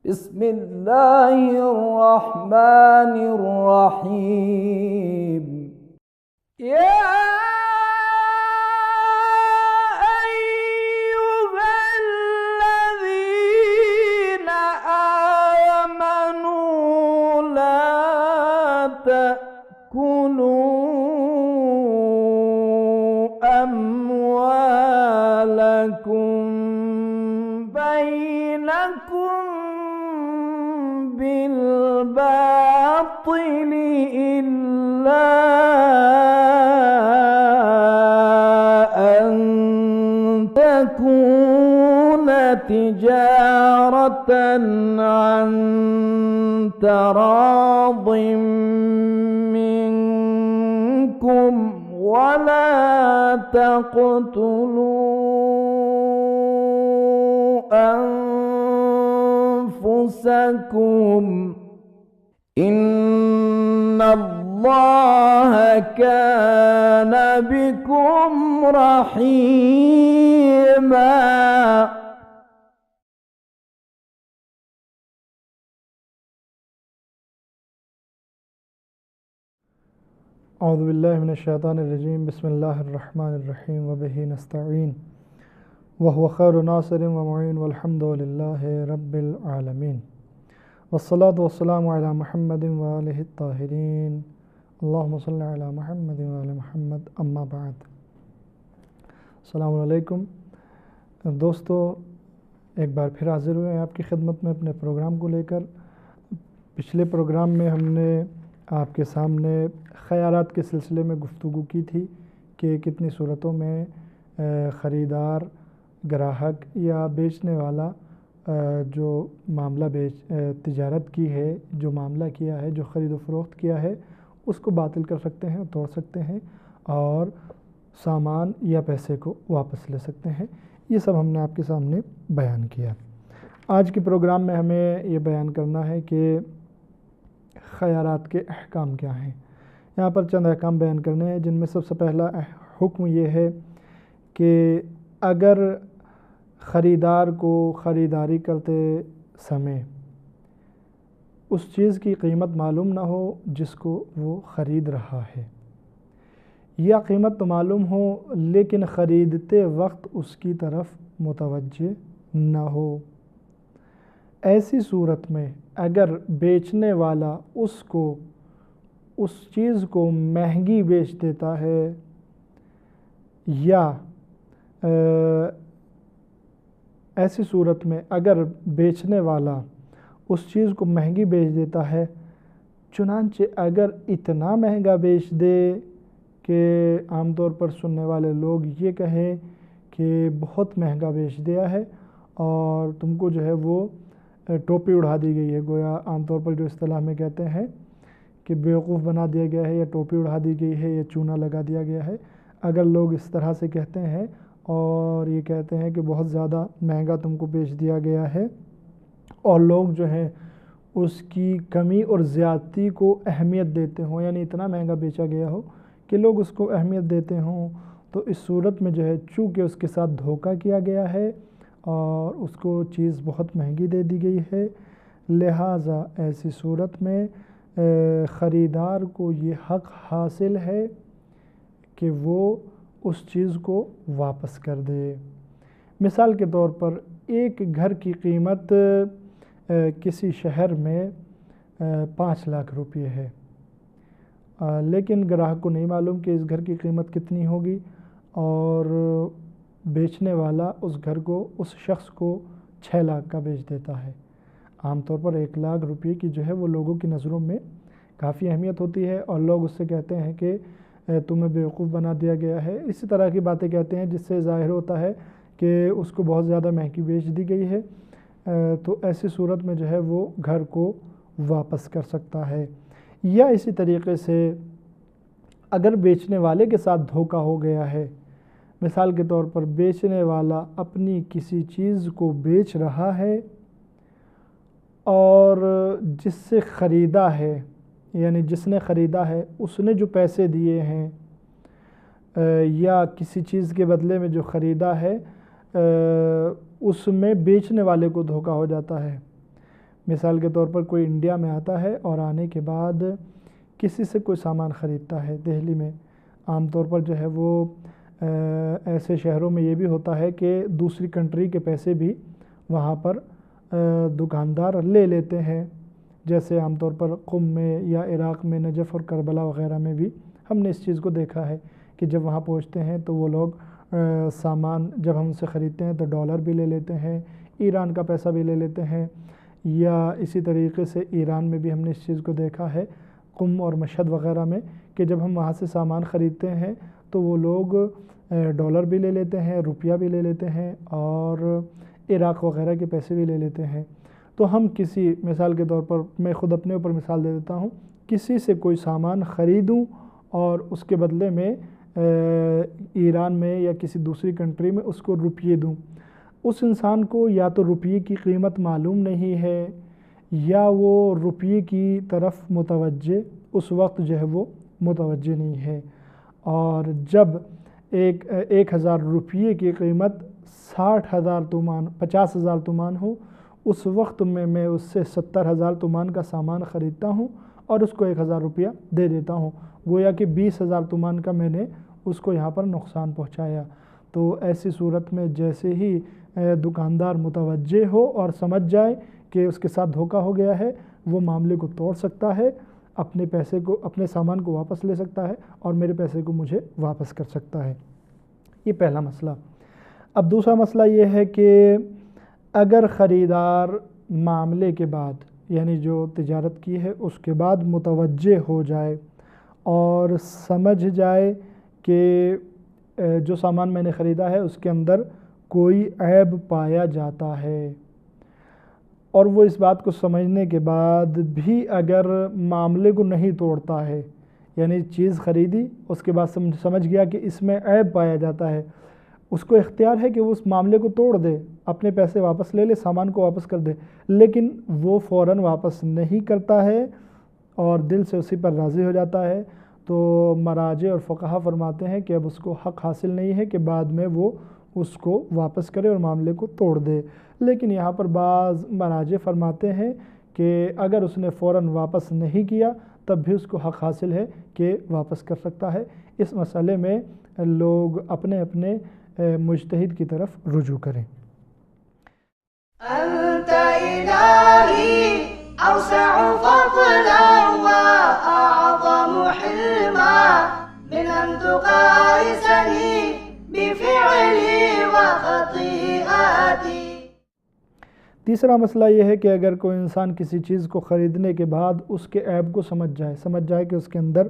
بسم الله الرحمن الرحيم. يا أيها الذين آمنوا لا تأكلوا أموالكم بينكم بالباطل إلا أن تكون تجارة عن تراض منكم ولا تقتلوا أنفسكم إن الله كان بكم رحيما. اعوذ باللہ من الشیطان الرجیم. بسم اللہ الرحمن الرحیم وبہ نستعین وهو خیر ناصر ومعین والحمد للہ رب العالمین والصلاة والسلام علی محمد وآلہ الطاہرین اللہم صلی علی محمد وآل محمد اما بعد. السلام علیکم دوستو، ایک بار پھر حاضر ہوئے ہیں آپ کی خدمت میں اپنے پروگرام کو لے کر. پچھلے پروگرام میں ہم نے آپ کے سامنے خیارات کے سلسلے میں گفتگو کی تھی کہ کتنی صورتوں میں خریدار، گراہک یا بیچنے والا جو معاملہ تجارت کی ہے، جو معاملہ کیا ہے، جو خرید و فروخت کیا ہے، اس کو باطل کر سکتے ہیں، توڑ سکتے ہیں اور سامان یا پیسے کو واپس لے سکتے ہیں. یہ سب ہم نے آپ کے سامنے بیان کیا. آج کے پروگرام میں ہمیں یہ بیان کرنا ہے کہ خیارات کے احکام کیا ہیں. یہاں پر چند احکام بیان کرنے ہیں، جن میں سب سے پہلا حکم یہ ہے کہ اگر خریدار کو خریداری کرتے سمے اس چیز کی قیمت معلوم نہ ہو جس کو وہ خرید رہا ہے، یا قیمت تو معلوم ہو لیکن خریدتے وقت اس کی طرف متوجہ نہ ہو، ایسی صورت میں اگر بیچنے والا اس چیز کو مہنگی بیچ دیتا ہے یا ایسی صورت میں اگر بیچنے والا اس چیز کو مہنگی بیچ دیتا ہے، چنانچہ اگر اتنا مہنگا بیچ دے کہ عام طور پر سننے والے لوگ یہ کہیں کہ بہت مہنگا بیچ دیا ہے اور تم کو جو ہے وہ ٹوپی اڑا دی گئی ہے، گویا عام طور پر جو اصطلاح میں کہتے ہیں کہ بیوقوف بنا دیا گیا ہے یا ٹوپی اڑا دی گئی ہے یا چونا لگا دیا گیا ہے. اگر لوگ اس طرح سے کہتے ہیں اور یہ کہتے ہیں کہ بہت زیادہ مہنگا تم کو بیچ دیا گیا ہے اور لوگ جو ہیں اس کی کمی اور زیادتی کو اہمیت دیتے ہوں، یعنی اتنا مہنگا بیچا گیا ہو کہ لوگ اس کو اہمیت دیتے ہوں، تو اس صورت میں جو ہے چونکہ اس کے ساتھ دھوکہ کیا گیا ہے اور اس کو چیز بہت مہنگی دے دی گئی ہے، لہٰذا ایسی صورت میں خریدار کو یہ حق حاصل ہے کہ وہ اس چیز کو واپس کر دے. مثال کے طور پر ایک گھر کی قیمت کسی شہر میں 5 لاکھ روپے ہے، لیکن گراہک کو نہیں معلوم کہ اس گھر کی قیمت کتنی ہوگی اور بیچنے والا اس گھر کو اس شخص کو 6 لاکھ کا بیچ دیتا ہے. عام طور پر 1 لاکھ روپے کی جو ہے وہ لوگوں کی نظروں میں کافی اہمیت ہوتی ہے اور لوگ اس سے کہتے ہیں کہ تمہیں بیوقوف بنا دیا گیا ہے. اسی طرح کی باتیں کہتے ہیں جس سے ظاہر ہوتا ہے کہ اس کو بہت زیادہ مہنگی بیچ دی گئی ہے، تو ایسی صورت میں جو ہے وہ گھر کو واپس کر سکتا ہے. یا اسی طریقے سے اگر بیچنے والے کے ساتھ دھوکہ ہو گیا ہے، مثال کے طور پر بیچنے والا اپنی کسی چیز کو بیچ رہا ہے اور جس سے خریدا ہے، یعنی جس نے خریدا ہے اس نے جو پیسے دیے ہیں یا کسی چیز کے بدلے میں جو خریدا ہے اس میں بیچنے والے کو دھوکہ ہو جاتا ہے. مثال کے طور پر کوئی انڈیا میں آتا ہے اور آنے کے بعد کسی سے کوئی سامان خریدتا ہے دہلی میں، عام طور پر جو ہے وہ ایسے شہروں میں یہ بھی ہوتا ہے کہ دوسری کنٹری کے پیسے بھی وہاں پر دکاندار لے لیتے ہیں، جیسے عام طور پر قم میں یا عراق میں نجف اور کربلا وغیرہ میں بھی ہم نے اس چیز کو دیکھا ہے کہ جب وہاں پہنچتے ہیں تو وہ لوگ سامان جب ہم سے خریدتے ہیں تو ڈالر بھی لے لیتے ہیں، ایران کا پیسہ بھی لے لیتے ہیں، یا اسی طریقے سے ایران میں بھی ہم نے اس چیز کو دیکھا ہے قم اور مشہد وغیرہ میں کہ جب ہم وہاں سے سامان خریدتے ہیں تو وہ لوگ ڈالر بھی لے لیتے ہیں، روپیہ بھی لے لیتے ہیں اور عراق وغیرہ کے پیسے بھی لے لیتے ہیں۔ تو ہم کسی مثال کے طور پر میں خود اپنے اوپر مثال دے دیتا ہوں، کسی سے کوئی سامان خریدوں اور اس کے بدلے میں ایران میں یا کسی دوسری کنٹری میں اس کو روپیے دوں، اس انسان کو یا تو روپیے کی قیمت معلوم نہیں ہے یا وہ روپیے کی طرف متوجہ اس وقت جو ہے وہ متوجہ نہیں ہے، اور جب 1000 روپیے کی قیمت 60,000 تومان 50,000 تومان ہو، اس وقت میں اس سے 70,000 تومان کا سامان خریدتا ہوں اور اس کو 1000 روپیہ دے دیتا ہوں، گویا کہ 20,000 تومان کا میں نے اس کو یہاں پر نقصان پہنچایا۔ تو ایسی صورت میں جیسے ہی دکاندار متوجہ ہو اور سمجھ جائے کہ اس کے ساتھ دھوکہ ہو گیا ہے، وہ معاملے کو توڑ سکتا ہے، اپنے پیسے کو اپنے سامان کو واپس لے سکتا ہے اور میرے پیسے کو مجھے واپس کر سکتا ہے۔ یہ پہلا مسئلہ۔ اب دوسرا مسئلہ یہ ہے کہ اگر خریدار معاملے کے بعد یعنی جو تجارت کی ہے اس کے بعد متوجہ ہو جائے اور سمجھ جائے کہ جو سامان میں نے خریدا ہے اس کے اندر کوئی عیب پایا جاتا ہے، اور وہ اس بات کو سمجھنے کے بعد بھی اگر معاملے کو نہیں توڑتا ہے، یعنی چیز خریدی اس کے بعد سمجھ گیا کہ اس میں عیب پایا جاتا ہے، اس کو اختیار ہے کہ وہ اس معاملے کو توڑ دے، اپنے پیسے واپس لے لے، سامان کو واپس کر دے، لیکن وہ فوراً واپس نہیں کرتا ہے اور دل سے اسی پر راضی ہو جاتا ہے، تو مراجع اور فقہا فرماتے ہیں کہ اب اس کو حق حاصل نہیں ہے کہ بعد میں وہ اس کو واپس کرے اور معاملے کو توڑ دے۔ لیکن یہاں پر بعض مراجع فرماتے ہیں کہ اگر اس نے فوراً واپس نہیں کیا تب بھی اس کو حق حاصل ہے کہ واپس کر سکتا ہے۔ اس مسئلے میں لوگ اپنے اپنے مجتہد کی طرف رجوع کریں۔ أنت إلهي أوسع فضلا وأعظم حلما من أن تقايسني بفعلي وخطيئاتي۔ تیسرا مسئلہ یہ ہے کہ اگر کوئی انسان کسی چیز کو خریدنے کے بعد اس کے عیب کو سمجھ جائے کہ اس کے اندر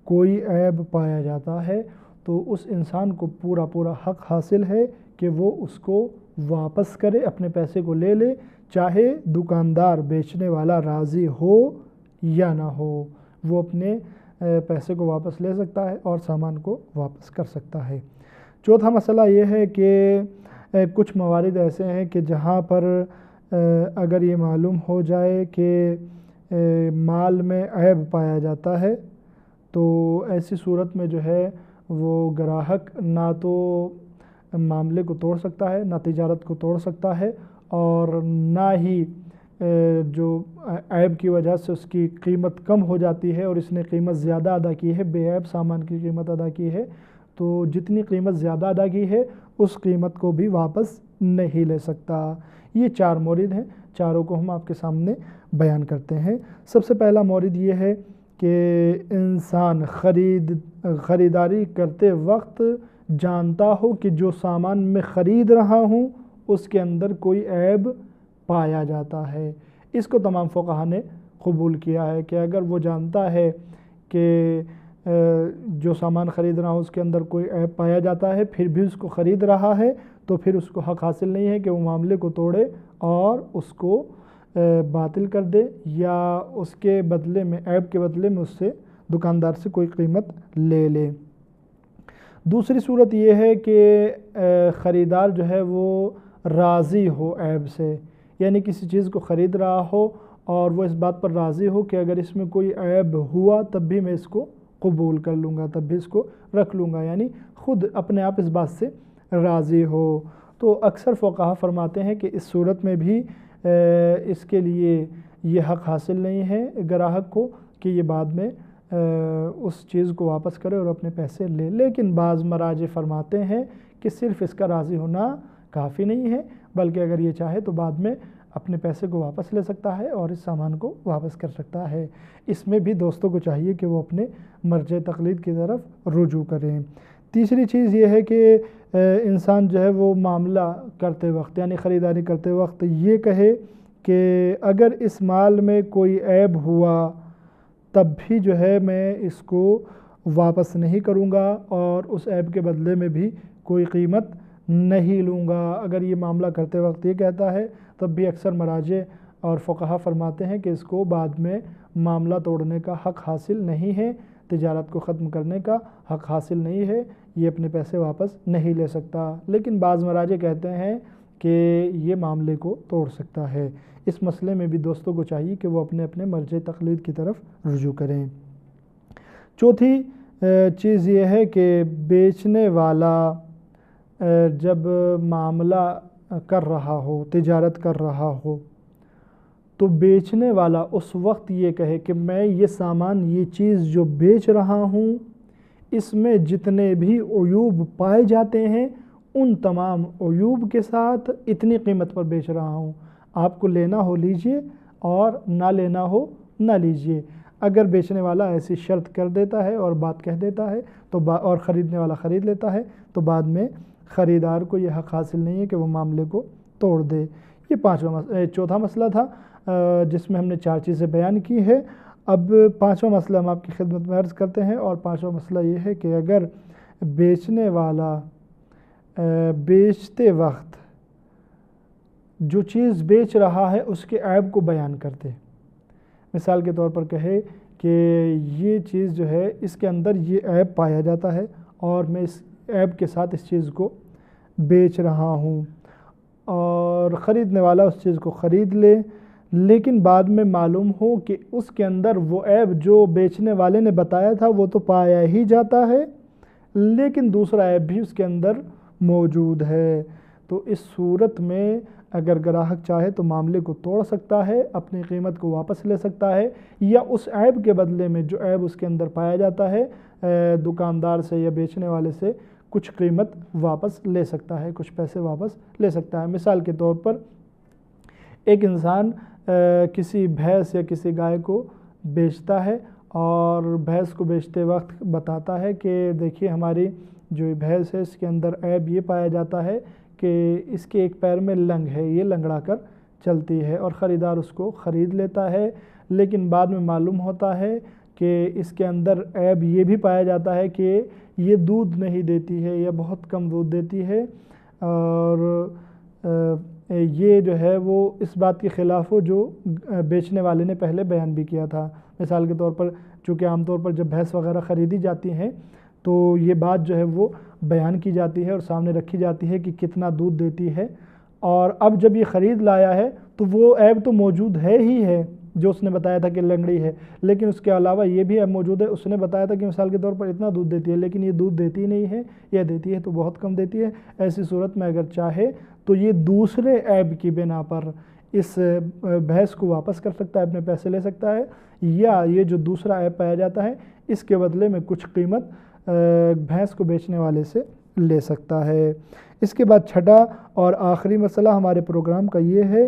کوئی عیب پایا جاتا ہے، تو اس انسان کو پورا حق حاصل ہے کہ وہ اس کو واپس کرے، اپنے پیسے کو لے لے، چاہے دکاندار بیچنے والا راضی ہو یا نہ ہو، وہ اپنے پیسے کو واپس لے سکتا ہے اور سامان کو واپس کر سکتا ہے۔ چوتھا مسئلہ یہ ہے کہ کچھ موارد ایسے ہیں کہ جہاں پر اگر یہ معلوم ہو جائے کہ مال میں عیب پایا جاتا ہے تو ایسی صورت میں جو ہے وہ گراہک نہ تو معاملے کو توڑ سکتا ہے، نہ تجارت کو توڑ سکتا ہے، اور نہ ہی جو عیب کی وجہ سے اس کی قیمت کم ہو جاتی ہے اور اس نے قیمت زیادہ ادا کی ہے، بے عیب سامان کی قیمت ادا کی ہے، تو جتنی قیمت زیادہ ادا کی ہے اس قیمت کو بھی واپس نہیں لے سکتا۔ یہ 4 مورد ہیں، چاروں کو ہم آپ کے سامنے بیان کرتے ہیں۔ سب سے پہلا مورد یہ ہے کہ انسان خریداری کرتے وقت جانتا ہو کہ جو سامان میں خرید رہا ہوں اس کے اندر کوئی عیب پایا جاتا ہے۔ اس کو تمام فقہا نے قبول کیا ہے کہ اگر وہ جانتا ہے کہ جو سامان خرید رہا ہوں اس کے اندر کوئی عیب پایا جاتا ہے پھر بھی اس کو خرید رہا ہے تو پھر اس کو حق حاصل نہیں ہے کہ وہ معاملے کو توڑے اور اس کو باطل کر دے یا اس کے بدلے میں عیب کے بدلے میں اس سے دکاندار سے کوئی قیمت لے لے۔ دوسری صورت یہ ہے کہ خریدار جو ہے وہ راضی ہو عیب سے، یعنی کسی چیز کو خرید رہا ہو اور وہ اس بات پر راضی ہو کہ اگر اس میں کوئی عیب ہوا تب بھی میں اس کو قبول کر لوں گا، تب بھی اس کو رکھ لوں گا، یعنی خود اپنے آپ اس بات سے راضی ہو۔ تو اکثر فقہا فرماتے ہیں کہ اس صورت میں بھی اس کے لیے یہ حق حاصل نہیں ہے گراہک کو کہ یہ بعد میں اس چیز کو واپس کرے اور اپنے پیسے لے۔ لیکن بعض مراجع فرماتے ہیں کہ صرف اس کا راضی ہونا کافی نہیں ہے، بلکہ اگر یہ چاہے تو بعد میں اپنے پیسے کو واپس لے سکتا ہے اور اس سامان کو واپس کر سکتا ہے۔ اس میں بھی دوستوں کو چاہیے کہ وہ اپنے مرجع تقلید کی طرف رجوع کریں۔ تیسری چیز یہ ہے کہ انسان جو ہے وہ معاملہ کرتے وقت یعنی خریداری کرتے وقت یہ کہے کہ اگر اس مال میں کوئی عیب ہوا تب بھی جو ہے میں اس کو واپس نہیں کروں گا اور اس عیب کے بدلے میں بھی کوئی قیمت نہیں لوں گا۔ اگر یہ معاملہ کرتے وقت یہ کہتا ہے تب بھی اکثر مراجع اور فقہا فرماتے ہیں کہ اس کو بعد میں معاملہ توڑنے کا حق حاصل نہیں ہے، تجارت کو ختم کرنے کا حق حاصل نہیں ہے، یہ اپنے پیسے واپس نہیں لے سکتا۔ لیکن بعض مراجع کہتے ہیں کہ یہ معاملے کو توڑ سکتا ہے۔ اس مسئلے میں بھی دوستوں کو چاہیے کہ وہ اپنے اپنے مرجع تقلید کی طرف رجوع کریں۔ چوتھی چیز یہ ہے کہ بیچنے والا جب معاملہ کر رہا ہو، تجارت کر رہا ہو، تو بیچنے والا اس وقت یہ کہے کہ میں یہ سامان، یہ چیز جو بیچ رہا ہوں، اس میں جتنے بھی عیوب پائے جاتے ہیں ان تمام عیوب کے ساتھ اتنی قیمت پر بیچ رہا ہوں، آپ کو لینا ہو لیجئے اور نہ لینا ہو نہ لیجئے۔ اگر بیچنے والا ایسی شرط کر دیتا ہے اور بات کہہ دیتا ہے تو اور خریدنے والا خرید لیتا ہے تو بعد میں خریدار کو یہ حق حاصل نہیں ہے کہ وہ معاملے کو توڑ دے۔ یہ چوتھا مسئلہ تھا جس میں ہم نے 4 چیزیں بیان کی ہے۔ اب 5واں مسئلہ ہم آپ کی خدمت میں عرض کرتے ہیں، اور 5واں مسئلہ یہ ہے کہ اگر بیچنے والا بیچتے وقت جو چیز بیچ رہا ہے اس کے عیب کو بیان کرتے، مثال کے طور پر کہے کہ یہ چیز جو ہے اس کے اندر یہ عیب پایا جاتا ہے اور میں اس عیب کے ساتھ اس چیز کو بیچ رہا ہوں، اور خریدنے والا اس چیز کو خرید لے، لیکن بعد میں معلوم ہو کہ اس کے اندر وہ عیب جو بیچنے والے نے بتایا تھا وہ تو پایا ہی جاتا ہے، لیکن دوسرا عیب بھی اس کے اندر موجود ہے، تو اس صورت میں اگر گراہک چاہے تو معاملے کو توڑ سکتا ہے، اپنی قیمت کو واپس لے سکتا ہے، یا اس عیب کے بدلے میں جو عیب اس کے اندر پایا جاتا ہے دکاندار سے یا بیچنے والے سے کچھ قیمت واپس لے سکتا ہے، کچھ پیسے واپس لے سکتا ہے۔ مثال کے طور پر ایک انسان کسی بھینس یا کسی گائے کو بیچتا ہے اور بھینس کو بیچتے وقت بتاتا ہے کہ دیکھیے ہماری جو بھینس ہے اس کے اندر عیب یہ پایا جاتا ہے کہ اس کے ایک پیر میں لنگ ہے، یہ لنگڑا کر چلتی ہے، اور خریدار اس کو خرید لیتا ہے، لیکن بعد میں معلوم ہوتا ہے کہ اس کے اندر عیب یہ بھی پایا جاتا ہے کہ یہ دودھ نہیں دیتی ہے یا بہت کم دودھ دیتی ہے، اور یہ جو ہے وہ اس بات کے خلاف ہو جو بیچنے والے نے پہلے بیان بھی کیا تھا۔ مثال کے طور پر چونکہ عام طور پر جب بھینس وغیرہ خریدی جاتی ہیں تو یہ بات جو ہے وہ بیان کی جاتی ہے اور سامنے رکھی جاتی ہے کہ کتنا دودھ دیتی ہے، اور اب جب یہ خرید لایا ہے تو وہ عیب تو موجود ہے ہی ہے جو اس نے بتایا تھا کہ لنگڑی ہے، لیکن اس کے علاوہ یہ بھی عیب موجود ہے، اس نے بتایا تھا کہ مثال کے طور پر اتنا دودھ دیتی ہے لیکن یہ دودھ دیتی نہیں ہے، یہ دیتی ہے تو بہت کم دیتی ہے۔ ایسی صورت میں اگر چاہے تو یہ دوسرے عیب کی بنا پر اس بھینس کو واپس کر سکتا ہے، اپنے پیسے لے سکتا ہے، یا یہ جو دوسرا عیب پایا جاتا ہے اس کے بدلے میں کچھ قیمت بھینس کو بیچنے والے سے لے سکتا ہے۔ اس کے بعد چھٹا اور آخری مسئلہ ہمارے پروگرام کا یہ ہے،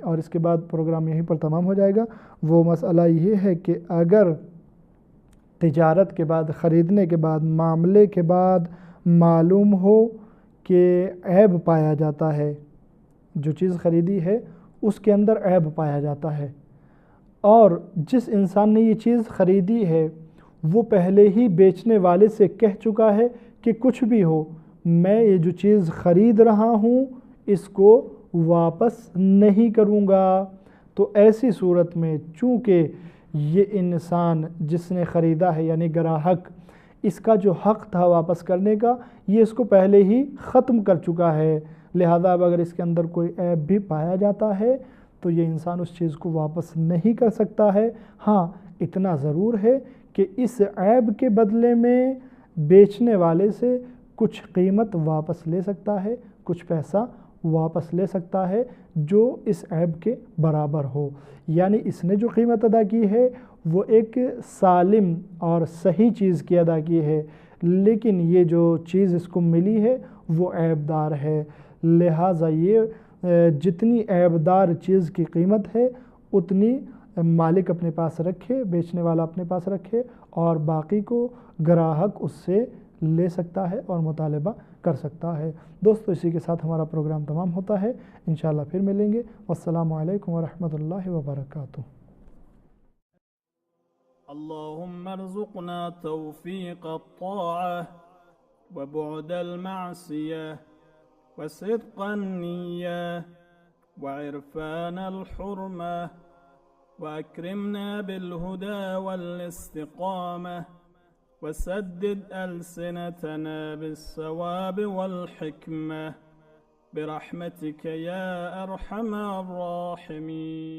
اور اس کے بعد پروگرام یہیں پر تمام ہو جائے گا، وہ مسئلہ یہ ہے کہ اگر تجارت کے بعد، خریدنے کے بعد، معاملے کے بعد معلوم ہو کہ عیب پایا جاتا ہے، جو چیز خریدی ہے اس کے اندر عیب پایا جاتا ہے، اور جس انسان نے یہ چیز خریدی ہے وہ پہلے ہی بیچنے والے سے کہہ چکا ہے کہ کچھ بھی ہو میں یہ جو چیز خرید رہا ہوں اس کو واپس نہیں کروں گا، تو ایسی صورت میں چونکہ یہ انسان جس نے خریدا ہے یعنی گراہک، اس کا جو حق تھا واپس کرنے کا یہ اس کو پہلے ہی ختم کر چکا ہے، لہذا اب اگر اس کے اندر کوئی عیب بھی پایا جاتا ہے تو یہ انسان اس چیز کو واپس نہیں کر سکتا ہے۔ ہاں اتنا ضرور ہے کہ اس عیب کے بدلے میں بیچنے والے سے کچھ قیمت واپس لے سکتا ہے، کچھ پیسہ واپس لے سکتا ہے جو اس عیب کے برابر ہو۔ یعنی اس نے جو قیمت ادا کی ہے وہ ایک سالم اور صحیح چیز کی ادا کی ہے، لیکن یہ جو چیز اس کو ملی ہے وہ عیب دار ہے، لہٰذا یہ جتنی عیب دار چیز کی قیمت ہے اتنی مالک اپنے پاس رکھے، بیچنے والا اپنے پاس رکھے، اور باقی کو گراہک اس سے لے سکتا ہے اور مطالبہ کر سکتا ہے۔ دوستو اسی کے ساتھ ہمارا پروگرام تمام ہوتا ہے، انشاءاللہ پھر ملیں گے۔ والسلام علیکم ورحمۃ اللہ وبرکاتہ۔ اللهم ارزقنا توفيق الطاعة وبعد المعصية وصدق النية وعرفان الحرمة، وأكرمنا بالهدى والاستقامة، وسدد ألسنتنا بالصواب والحكمة برحمتك يا أرحم الراحمين.